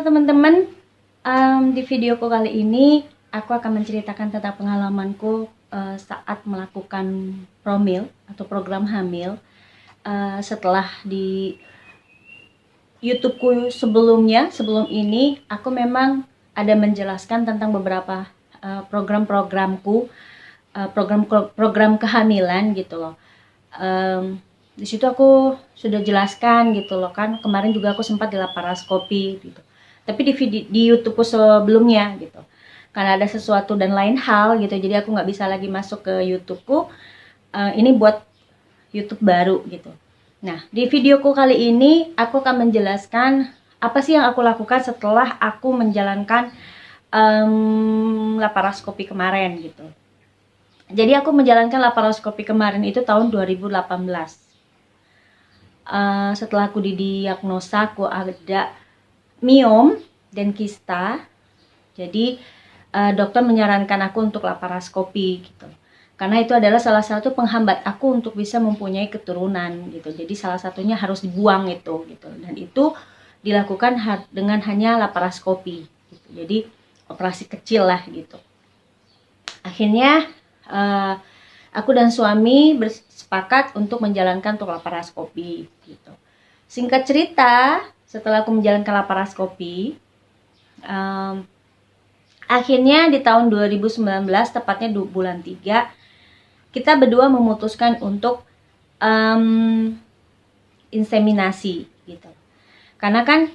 teman-teman, di videoku kali ini aku akan menceritakan tentang pengalamanku saat melakukan promil atau program hamil. Setelah di YouTubeku sebelum ini aku memang ada menjelaskan tentang beberapa program-programku, program kehamilan gitu loh. Di situ aku sudah jelaskan gitu loh kan, kemarin juga aku sempat di laparoskopi gitu. Tapi di YouTubeku sebelumnya gitu, karena ada sesuatu dan lain hal gitu, jadi aku nggak bisa lagi masuk ke YouTubeku. Ini buat YouTube baru gitu. Nah, di videoku kali ini aku akan menjelaskan apa sih yang aku lakukan setelah aku menjalankan laparoskopi kemarin gitu. Jadi aku menjalankan laparoskopi kemarin itu tahun 2018. Setelah aku didiagnosa aku ada miom dan kista. Jadi dokter menyarankan aku untuk laparoskopi gitu. Karena itu adalah salah satu penghambat aku untuk bisa mempunyai keturunan gitu. Jadi salah satunya harus dibuang itu gitu. Dan itu dilakukan dengan hanya laparoskopi gitu. Jadi operasi kecil lah gitu. Akhirnya aku dan suami bersepakat untuk menjalankan untuk laparoskopi gitu. Singkat cerita, setelah aku menjalankan laparoskopi, akhirnya di tahun 2019, tepatnya bulan 3, kita berdua memutuskan untuk inseminasi gitu. Karena kan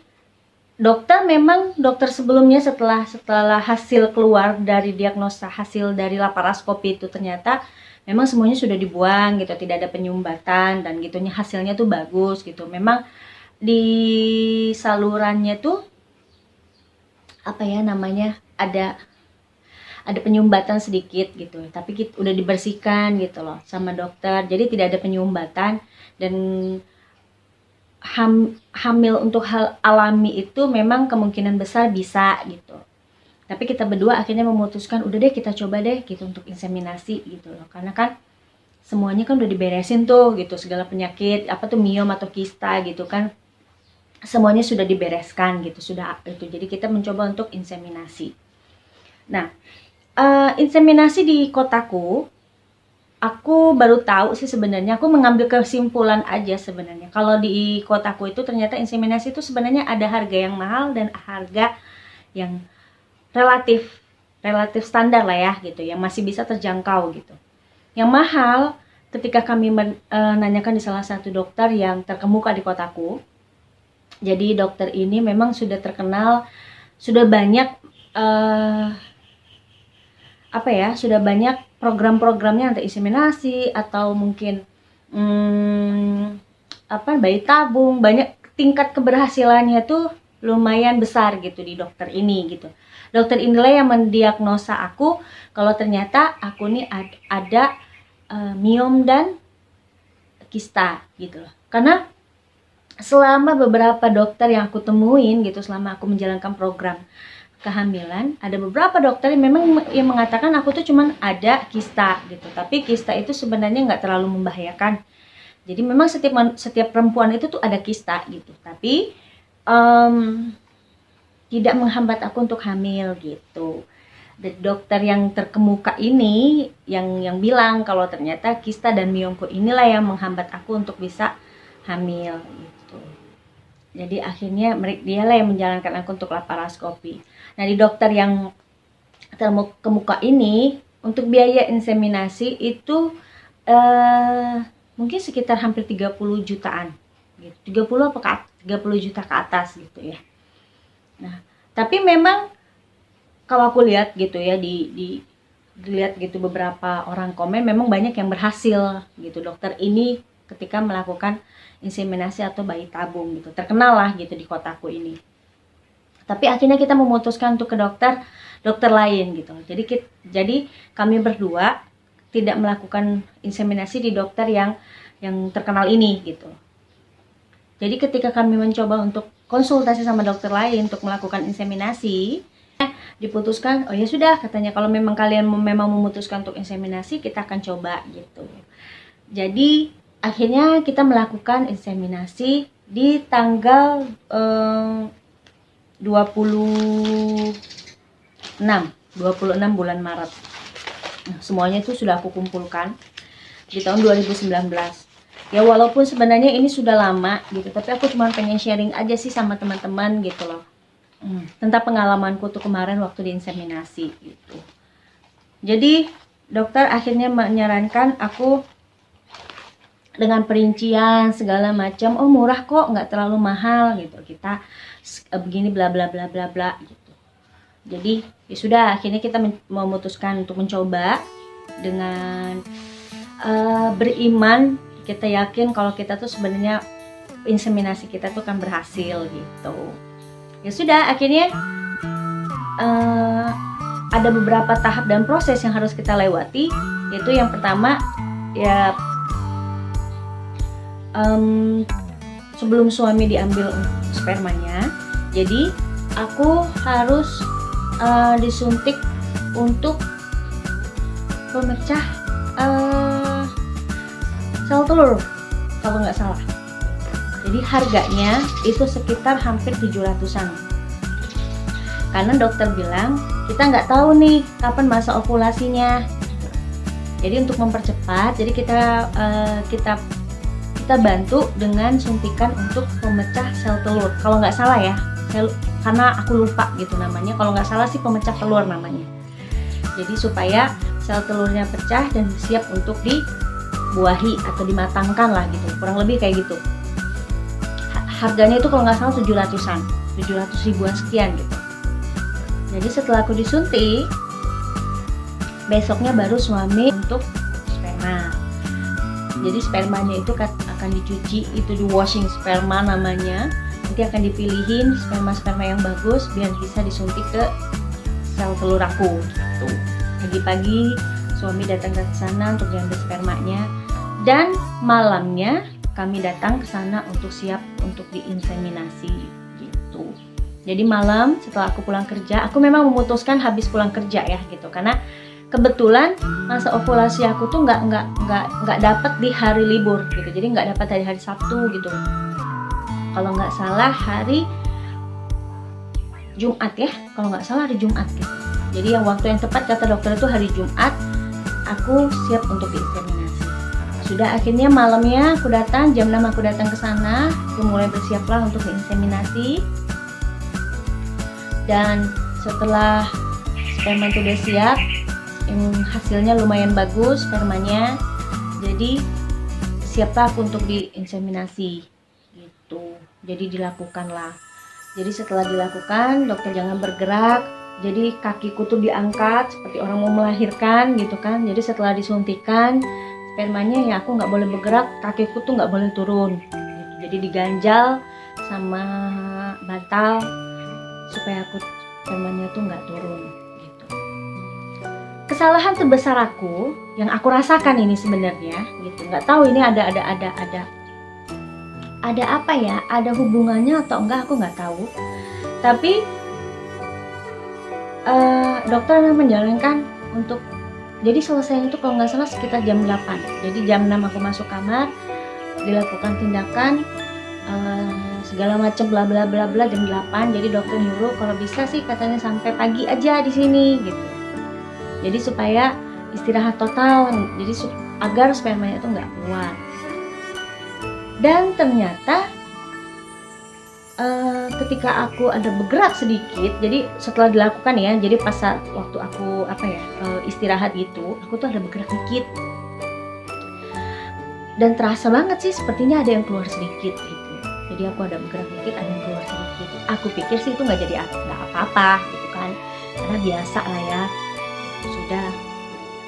dokter sebelumnya setelah hasil keluar dari diagnosa, hasil dari laparoskopi itu ternyata memang semuanya sudah dibuang gitu, tidak ada penyumbatan dan gitunya, hasilnya tuh bagus gitu. Memang di salurannya tuh apa ya namanya, ada penyumbatan sedikit gitu, tapi udah dibersihkan gitu loh sama dokter, jadi tidak ada penyumbatan. Dan hamil untuk hal alami itu memang kemungkinan besar bisa gitu. Tapi kita berdua akhirnya memutuskan udah deh kita coba deh gitu untuk inseminasi gitu loh. Karena kan semuanya kan udah diberesin tuh gitu, segala penyakit apa tuh miom atau kista gitu kan, semuanya sudah dibereskan gitu, sudah itu. Jadi kita mencoba untuk inseminasi. Nah, inseminasi di kotaku, aku baru tahu sih sebenarnya, aku mengambil kesimpulan aja sebenarnya. Kalau di kotaku itu ternyata inseminasi itu sebenarnya ada harga yang mahal dan harga yang relatif standar lah ya gitu, yang masih bisa terjangkau gitu. Yang mahal ketika kami menanyakan di salah satu dokter yang terkemuka di kotaku. Jadi dokter ini memang sudah terkenal, sudah banyak sudah banyak program-programnya untuk inseminasi atau mungkin bayi tabung, banyak tingkat keberhasilannya tuh lumayan besar gitu di dokter ini gitu. Dokter inilah yang mendiagnosa aku kalau ternyata aku nih ada miom dan kista gitu loh. Karena selama beberapa dokter yang aku temuin gitu, selama aku menjalankan program kehamilan, ada beberapa dokter yang memang yang mengatakan aku tuh cuman ada kista gitu, tapi kista itu sebenarnya nggak terlalu membahayakan. Jadi memang setiap perempuan itu tuh ada kista gitu, tapi tidak menghambat aku untuk hamil gitu. Dan dokter yang terkemuka ini yang bilang kalau ternyata kista dan miomku inilah yang menghambat aku untuk bisa hamil gitu. Jadi akhirnya dialah yang menjalankan aku untuk laparoskopi. Nah, di dokter yang terkemuka ini untuk biaya inseminasi itu mungkin sekitar hampir 30 jutaan gitu. 30 juta ke atas gitu ya. Nah, tapi memang kalau aku lihat gitu ya, dilihat gitu beberapa orang komen, memang banyak yang berhasil gitu dokter ini ketika melakukan inseminasi atau bayi tabung gitu, terkenal lah gitu di kotaku ini. Tapi akhirnya kita memutuskan untuk ke dokter lain gitu. Jadi kami berdua tidak melakukan inseminasi di dokter yang terkenal ini gitu. Jadi ketika kami mencoba untuk konsultasi sama dokter lain untuk melakukan inseminasi, diputuskan, oh ya sudah katanya, kalau memang kalian memang memutuskan untuk inseminasi, kita akan coba gitu. Jadi akhirnya kita melakukan inseminasi di tanggal 26 bulan Maret. Nah, semuanya itu sudah aku kumpulkan di tahun 2019. Ya walaupun sebenarnya ini sudah lama gitu, tapi aku cuma pengen sharing aja sih sama teman-teman gitu loh. Tentang pengalamanku tuh kemarin waktu diinseminasi gitu. Jadi dokter akhirnya menyarankan aku dengan perincian segala macam, oh murah kok, nggak terlalu mahal gitu, kita begini bla bla bla bla bla gitu. Jadi ya sudah, akhirnya kita memutuskan untuk mencoba dengan beriman. Kita yakin kalau kita tuh sebenarnya inseminasi kita tuh kan berhasil gitu. Ya sudah, akhirnya ada beberapa tahap dan proses yang harus kita lewati. Yaitu yang pertama ya, sebelum suami diambil spermanya, jadi aku harus disuntik untuk pemecah sel telur kalau nggak salah. Jadi harganya itu sekitar hampir 700-an. Karena dokter bilang kita nggak tahu nih kapan masa ovulasinya. Jadi untuk mempercepat, jadi kita bantu dengan suntikan untuk pemecah sel telur. Kalau nggak salah ya, karena aku lupa gitu namanya. Kalau nggak salah sih pemecah telur namanya. Jadi supaya sel telurnya pecah dan siap untuk dibuahi atau dimatangkan lah gitu, kurang lebih kayak gitu. Harganya itu kalau nggak salah 700-an, 700 ribuan sekian gitu. Jadi setelah aku disuntik, besoknya baru suami untuk sperma. Jadi spermanya itu akan dicuci, itu di washing sperma namanya. Nanti akan dipilihin sperma-sperma yang bagus biar bisa disuntik ke sel telur aku gitu. Pagi-pagi suami datang ke sana untuk diambil spermanya, dan malamnya kami datang ke sana untuk siap untuk diinseminasi gitu. Jadi malam setelah aku pulang kerja, aku memang memutuskan habis pulang kerja ya gitu, karena kebetulan masa ovulasi aku tuh nggak dapat di hari libur gitu. Jadi nggak dapat hari Sabtu gitu. Kalau nggak salah hari Jumat ya, kalau nggak salah hari Jumat gitu. Jadi yang waktu yang tepat kata dokter itu hari Jumat, aku siap untuk diinseminasi. Sudah, akhirnya malamnya aku datang, jam 6 aku datang ke sana, aku mulai bersiaplah untuk diinseminasi. Dan setelah sperma itu udah siap, hasilnya lumayan bagus spermanya, jadi siaplah aku untuk diinseminasi gitu. Jadi dilakukanlah. Jadi setelah dilakukan, dokter jangan bergerak. Jadi kakiku tuh diangkat seperti orang mau melahirkan gitu kan. Jadi setelah disuntikan spermanya ya aku nggak boleh bergerak, kakiku tuh nggak boleh turun gitu. Jadi diganjal sama bantal supaya spermanya tuh nggak turun gitu. Kesalahan terbesar aku yang aku rasakan ini sebenarnya gitu, nggak tahu ini ada apa ya, ada hubungannya atau enggak aku nggak tahu. Tapi dokter menjalankan untuk, jadi selesai itu kalau nggak salah sekitar jam 8. Jadi jam 6 aku masuk kamar, dilakukan tindakan segala macam bla bla bla bla jam 8. Jadi dokter nyuruh kalau bisa sih katanya sampai pagi aja di sini gitu. Jadi supaya istirahat total, jadi agar spermanya itu nggak keluar. Dan ternyata ketika aku ada bergerak sedikit, jadi setelah dilakukan ya, jadi pas waktu aku istirahat gitu, aku tuh ada bergerak dikit dan terasa banget sih sepertinya ada yang keluar sedikit gitu. Jadi aku ada bergerak dikit, ada yang keluar sedikit. Aku pikir sih itu nggak apa-apa gitu kan, karena biasa lah ya, sudah.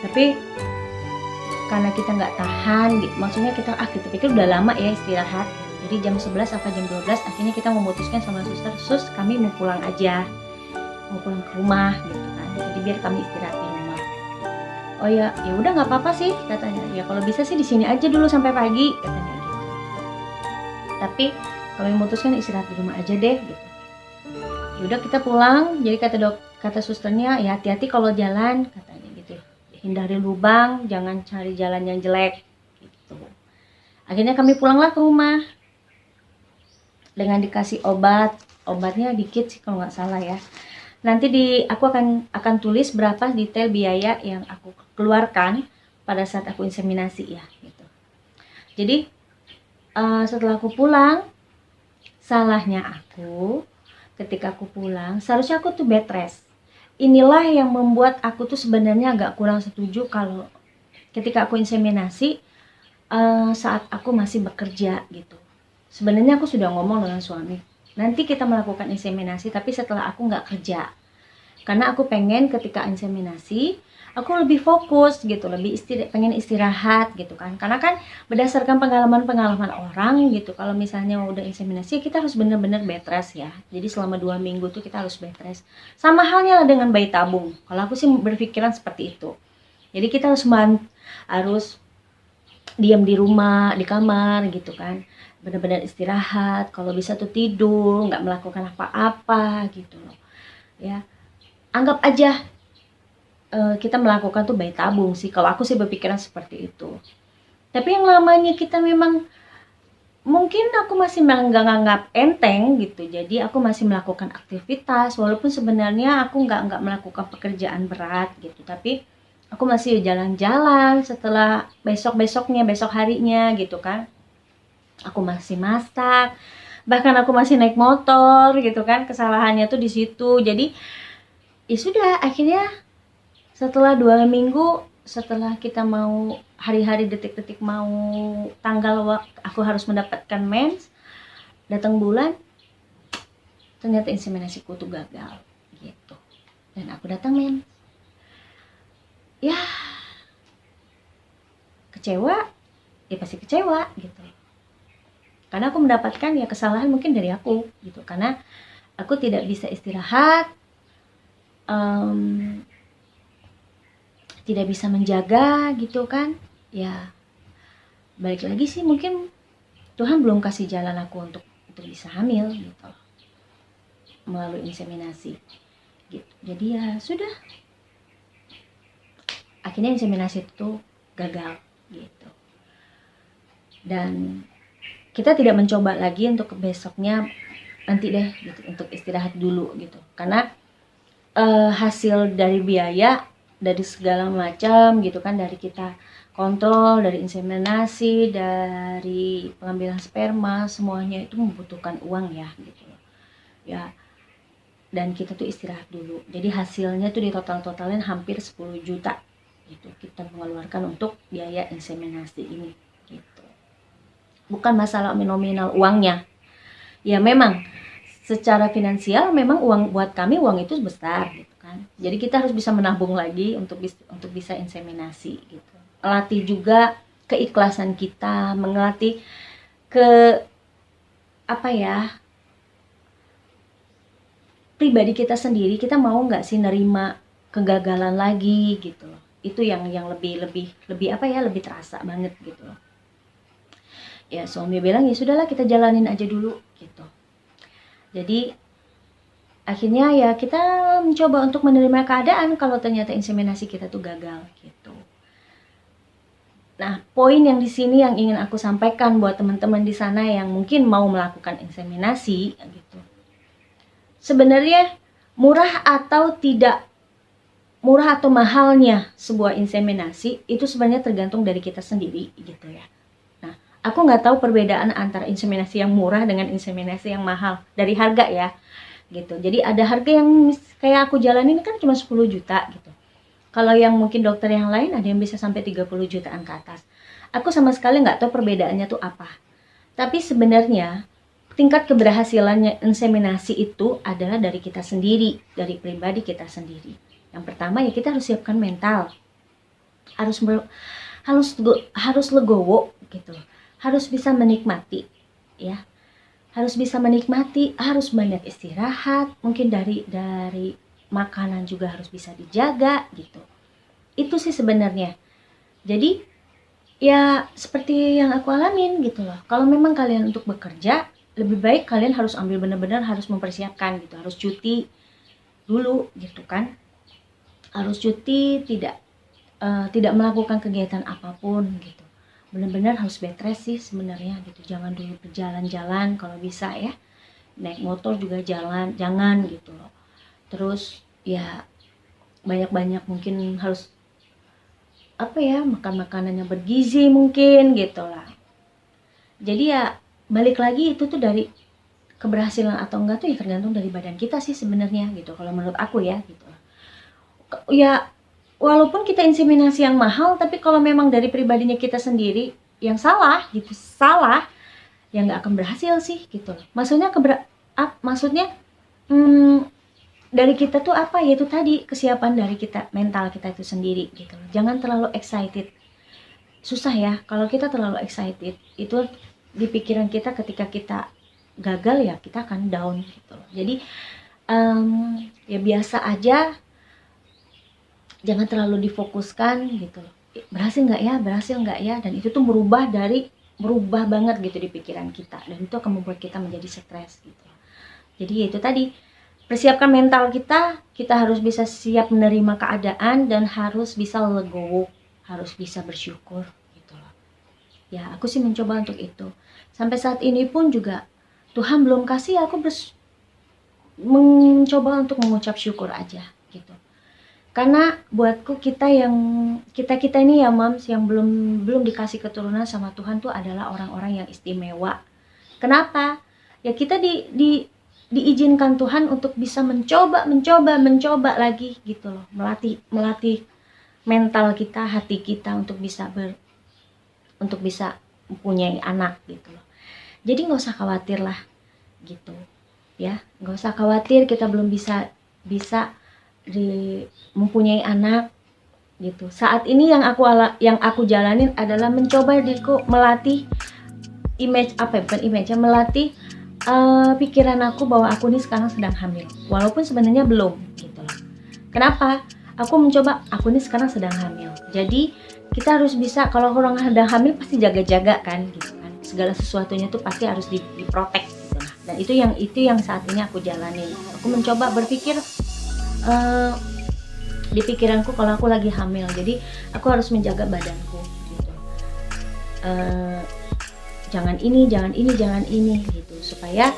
Tapi karena kita nggak tahan gitu, maksudnya kita pikir udah lama ya istirahat. Jadi jam 11 atau jam 12 akhirnya kita memutuskan sama suster, sus kami mau pulang aja, mau pulang ke rumah gitu kan. Jadi biar kami istirahat di rumah. Oh ya, ya udah nggak apa-apa sih katanya. Ya kalau bisa sih di sini aja dulu sampai pagi katanya gitu. Tapi kami memutuskan istirahat di rumah aja deh gitu. Ya udah kita pulang. Jadi kata susternya ya hati-hati kalau jalan katanya gitu. Hindari lubang, jangan cari jalan yang jelek gitu. Akhirnya kami pulanglah ke rumah. dengan dikasih obatnya dikit sih kalau nggak salah ya. Nanti aku akan tulis berapa detail biaya yang aku keluarkan pada saat aku inseminasi ya gitu. Jadi setelah aku pulang, salahnya aku ketika aku pulang, seharusnya aku tuh bed rest. Inilah yang membuat aku tuh sebenarnya agak kurang setuju kalau ketika aku inseminasi saat aku masih bekerja gitu. Sebenarnya aku sudah ngomong dengan suami, nanti kita melakukan inseminasi tapi setelah aku nggak kerja. Karena aku pengen ketika inseminasi, aku lebih fokus gitu, pengen istirahat gitu kan. Karena kan berdasarkan pengalaman-pengalaman orang gitu, kalau misalnya udah inseminasi, kita harus bener-bener bed rest ya. Jadi selama 2 minggu tuh kita harus bed rest. Sama halnya lah dengan bayi tabung. Kalau aku sih berpikiran seperti itu. Jadi kita harus diam di rumah, di kamar gitu kan, benar-benar istirahat, kalau bisa tuh tidur, nggak melakukan apa-apa gitu loh ya. Anggap aja kita melakukan tuh bayi tabung sih, kalau aku sih berpikiran seperti itu. Tapi yang namanya kita memang, mungkin aku masih menganggap enteng gitu, jadi aku masih melakukan aktivitas, walaupun sebenarnya aku nggak melakukan pekerjaan berat gitu, tapi aku masih jalan-jalan setelah besok harinya gitu kan. Aku masih masak, bahkan aku masih naik motor gitu kan. Kesalahannya tuh di situ. Jadi ya sudah, akhirnya setelah 2 minggu, setelah kita mau hari-hari, detik-detik mau tanggal aku harus mendapatkan mens, datang bulan, ternyata inseminasiku tuh gagal gitu. Dan aku datang mens. Ya kecewa, ya pasti kecewa gitu. Karena aku mendapatkan ya kesalahan mungkin dari aku gitu. Karena aku tidak bisa istirahat, tidak bisa menjaga gitu kan. Ya balik lagi sih, mungkin Tuhan belum kasih jalan aku untuk bisa hamil gitu melalui inseminasi gitu. Jadi ya sudah, akhirnya inseminasi itu gagal gitu. Dan kita tidak mencoba lagi untuk besoknya, nanti deh gitu, untuk istirahat dulu gitu. Karena hasil dari biaya, dari segala macam gitu kan, dari kita kontrol, dari inseminasi, dari pengambilan sperma, semuanya itu membutuhkan uang ya gitu ya. Dan kita tuh istirahat dulu. Jadi hasilnya tuh di totalin hampir 10 juta gitu kita mengeluarkan untuk biaya inseminasi ini gitu. Bukan masalah nominal uangnya. Ya memang secara finansial memang uang buat kami, uang itu besar gitu kan. Jadi kita harus bisa menabung lagi untuk bisa inseminasi gitu. Latih juga keikhlasan kita, mengelatih ke pribadi kita sendiri, kita mau nggak sih nerima kegagalan lagi gitu loh. Itu yang lebih terasa banget gitu loh. Ya suami bilang ya sudahlah, kita jalanin aja dulu gitu. Jadi akhirnya ya kita mencoba untuk menerima keadaan kalau ternyata inseminasi kita tuh gagal gitu. Nah, poin yang di sini yang ingin aku sampaikan buat teman-teman di sana yang mungkin mau melakukan inseminasi gitu. Sebenarnya murah atau mahalnya sebuah inseminasi itu sebenarnya tergantung dari kita sendiri gitu ya. Nah, aku nggak tahu perbedaan antara inseminasi yang murah dengan inseminasi yang mahal dari harga ya gitu. Jadi ada harga yang kayak aku jalanin kan cuma 10 juta gitu. Kalau yang mungkin dokter yang lain ada yang bisa sampai 30 jutaan ke atas. Aku sama sekali nggak tahu perbedaannya tuh apa. Tapi sebenarnya tingkat keberhasilannya inseminasi itu adalah dari kita sendiri, dari pribadi kita sendiri. Yang pertama ya kita harus siapkan mental. Harus legowo gitu. Harus bisa menikmati ya. Harus bisa menikmati, harus banyak istirahat, mungkin dari makanan juga harus bisa dijaga gitu. Itu sih sebenarnya. Jadi ya seperti yang aku alamin gitu loh. Kalau memang kalian untuk bekerja, lebih baik kalian harus benar-benar harus mempersiapkan gitu. Harus cuti dulu gitu kan. Harus cuti, tidak melakukan kegiatan apapun gitu. benar-benar harus bed rest sih sebenarnya gitu. Jangan dulu berjalan-jalan kalau bisa ya, naik motor juga jangan gitu loh. Terus ya banyak-banyak mungkin harus makan makanan yang bergizi mungkin gitu lah. Jadi ya balik lagi itu tuh dari keberhasilan atau enggak tuh ya tergantung dari badan kita sih sebenarnya gitu, kalau menurut aku ya gitu. Ya walaupun kita inseminasi yang mahal, tapi kalau memang dari pribadinya kita sendiri yang salah gitu, ya nggak akan berhasil sih gitu. Maksudnya dari kita tuh yaitu tadi kesiapan dari kita, mental kita itu sendiri gitu. Jangan terlalu excited. Susah ya kalau kita terlalu excited, itu di pikiran kita ketika kita gagal ya kita akan down gitu. Jadi ya biasa aja, jangan terlalu difokuskan gitu. Berhasil nggak ya, dan itu tuh berubah banget gitu di pikiran kita, dan itu akan membuat kita menjadi stres gitu. Jadi itu tadi, persiapkan mental kita harus bisa siap menerima keadaan dan harus bisa legowo, harus bisa bersyukur gitu loh. Ya aku sih mencoba untuk itu. Sampai saat ini pun juga Tuhan belum kasih, aku mencoba untuk mengucap syukur aja gitu. Karena buatku kita ini ya Mams, yang belum dikasih keturunan sama Tuhan tuh adalah orang-orang yang istimewa. Kenapa? Ya kita diizinkan Tuhan untuk bisa mencoba lagi gitu loh. Melatih mental kita, hati kita untuk bisa mempunyai anak gitu loh. Jadi nggak usah khawatir lah gitu ya, nggak usah khawatir kita belum bisa mempunyai anak gitu. Saat ini yang aku jalanin adalah mencoba diriku melatih melatih pikiran aku bahwa aku ini sekarang sedang hamil, walaupun sebenarnya belum gitu loh. Kenapa? Aku mencoba, aku ini sekarang sedang hamil. Jadi kita harus bisa, kalau orang sedang hamil pasti jaga-jaga kan gitu kan. Segala sesuatunya tuh pasti harus diprotek gitu lah. Dan itu yang saat ini aku jalanin. Aku mencoba berpikir di pikiranku kalau aku lagi hamil, jadi aku harus menjaga badanku gitu. Jangan ini gitu, supaya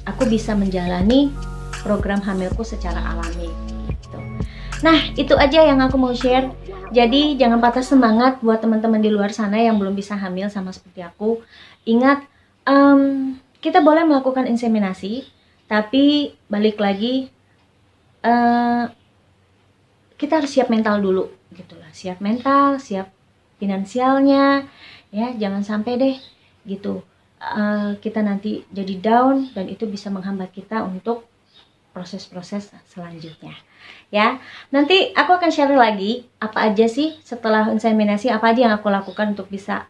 aku bisa menjalani program hamilku secara alami gitu. Nah itu aja yang aku mau share. Jadi jangan patah semangat buat teman-teman di luar sana yang belum bisa hamil sama seperti aku. Ingat, kita boleh melakukan inseminasi, tapi balik lagi kita harus siap mental dulu gitu lah. Siap mental, siap finansialnya ya, jangan sampai deh gitu kita nanti jadi down dan itu bisa menghambat kita untuk proses-proses selanjutnya ya. Nanti aku akan share lagi apa aja sih setelah inseminasi, apa aja yang aku lakukan untuk bisa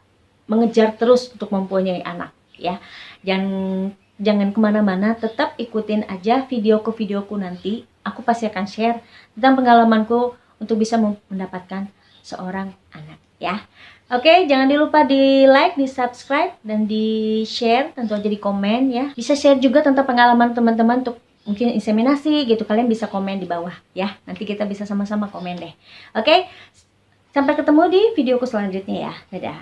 mengejar terus untuk mempunyai anak ya. Jangan kemana-mana, tetap ikutin aja videoku nanti. Aku pasti akan share tentang pengalamanku untuk bisa mendapatkan seorang anak ya. Oke, jangan lupa di like, di subscribe, dan di share, tentu aja di komen ya. Bisa share juga tentang pengalaman teman-teman untuk mungkin inseminasi gitu, kalian bisa komen di bawah ya. Nanti kita bisa sama-sama komen deh. Oke, sampai ketemu di videoku selanjutnya ya. Dadah.